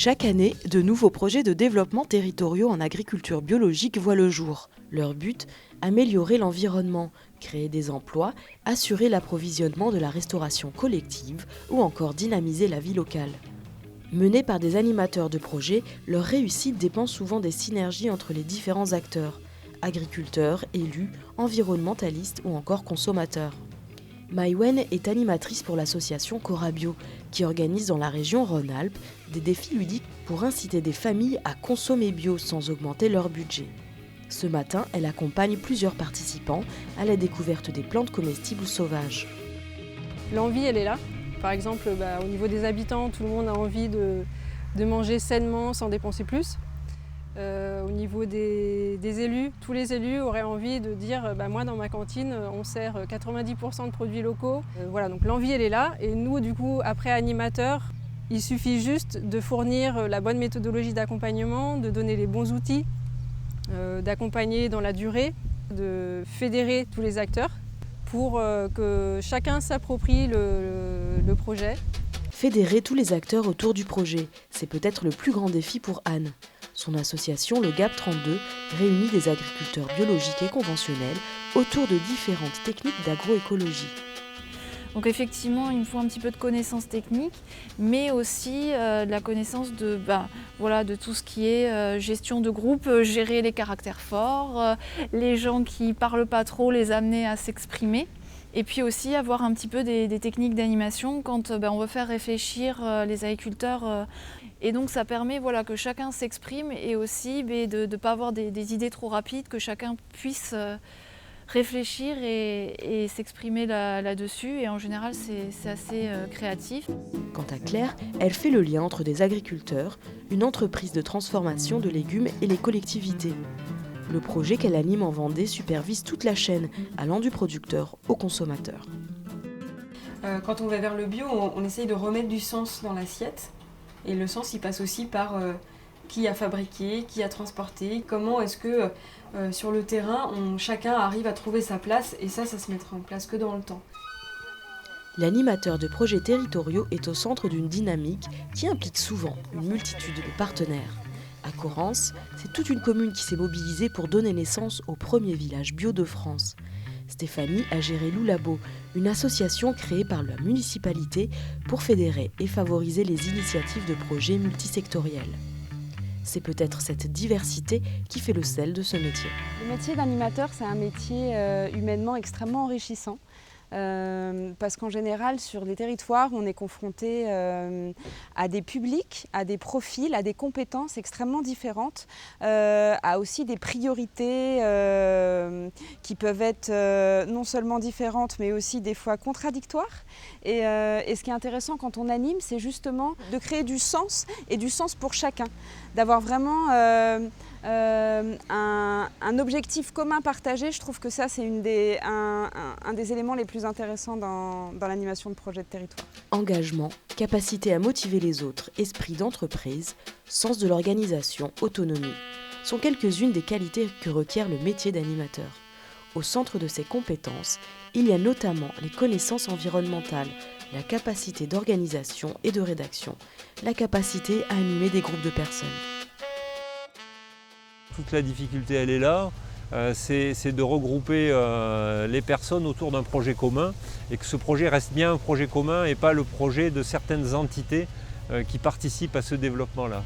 Chaque année, de nouveaux projets de développement territoriaux en agriculture biologique voient le jour. Leur but, améliorer l'environnement, créer des emplois, assurer l'approvisionnement de la restauration collective ou encore dynamiser la vie locale. Menés par des animateurs de projets, leur réussite dépend souvent des synergies entre les différents acteurs, agriculteurs, élus, environnementalistes ou encore consommateurs. Maïwen est animatrice pour l'association Corabio, qui organise dans la région Rhône-Alpes des défis ludiques pour inciter des familles à consommer bio sans augmenter leur budget. Ce matin, elle accompagne plusieurs participants à la découverte des plantes comestibles ou sauvages. L'envie, elle est là. Par exemple, au niveau des habitants, tout le monde a envie de manger sainement sans dépenser plus. Au niveau des élus, tous les élus auraient envie de dire moi dans ma cantine on sert 90% de produits locaux. Voilà, donc l'envie elle est là et nous du coup après animateurs, il suffit juste de fournir la bonne méthodologie d'accompagnement, de donner les bons outils, d'accompagner dans la durée, de fédérer tous les acteurs pour que chacun s'approprie le projet. Fédérer tous les acteurs autour du projet, c'est peut-être le plus grand défi pour Anne. Son association, le GAP 32, réunit des agriculteurs biologiques et conventionnels autour de différentes techniques d'agroécologie. Donc effectivement, il me faut un petit peu de connaissances techniques, mais aussi de la connaissance de tout ce qui est gestion de groupe, gérer les caractères forts, les gens qui ne parlent pas trop, les amener à s'exprimer. Et puis aussi avoir un petit peu des techniques d'animation quand on veut faire réfléchir les agriculteurs. Et donc ça permet que chacun s'exprime et aussi de ne pas avoir des idées trop rapides, que chacun puisse réfléchir et s'exprimer là-dessus. Et en général, c'est assez créatif. Quant à Claire, elle fait le lien entre des agriculteurs, une entreprise de transformation de légumes et les collectivités. Le projet qu'elle anime en Vendée supervise toute la chaîne, allant du producteur au consommateur. Quand on va vers le bio, on essaye de remettre du sens dans l'assiette. Et le sens, il passe aussi par qui a fabriqué, qui a transporté, comment est-ce que sur le terrain, chacun arrive à trouver sa place. Et ça se mettra en place que dans le temps. L'animateur de projets territoriaux est au centre d'une dynamique qui implique souvent une multitude de partenaires. À Correns, c'est toute une commune qui s'est mobilisée pour donner naissance au premier village bio de France. Stéphanie a géré Loulabo, une association créée par la municipalité pour fédérer et favoriser les initiatives de projets multisectoriels. C'est peut-être cette diversité qui fait le sel de ce métier. Le métier d'animateur, c'est un métier humainement extrêmement enrichissant. Parce qu'en général, sur les territoires, on est confronté à des publics, à des profils, à des compétences extrêmement différentes, à aussi des priorités qui peuvent être non seulement différentes, mais aussi des fois contradictoires. Et ce qui est intéressant quand on anime, c'est justement de créer du sens et du sens pour chacun, d'avoir vraiment un objectif commun partagé. Je trouve que ça, c'est un des éléments les plus intéressants dans l'animation de projets de territoire. Engagement, capacité à motiver les autres, esprit d'entreprise, sens de l'organisation, autonomie, sont quelques-unes des qualités que requiert le métier d'animateur. Au centre de ces compétences, il y a notamment les connaissances environnementales, la capacité d'organisation et de rédaction, la capacité à animer des groupes de personnes. Toute la difficulté, elle est là, c'est de regrouper les personnes autour d'un projet commun et que ce projet reste bien un projet commun et pas le projet de certaines entités qui participent à ce développement-là.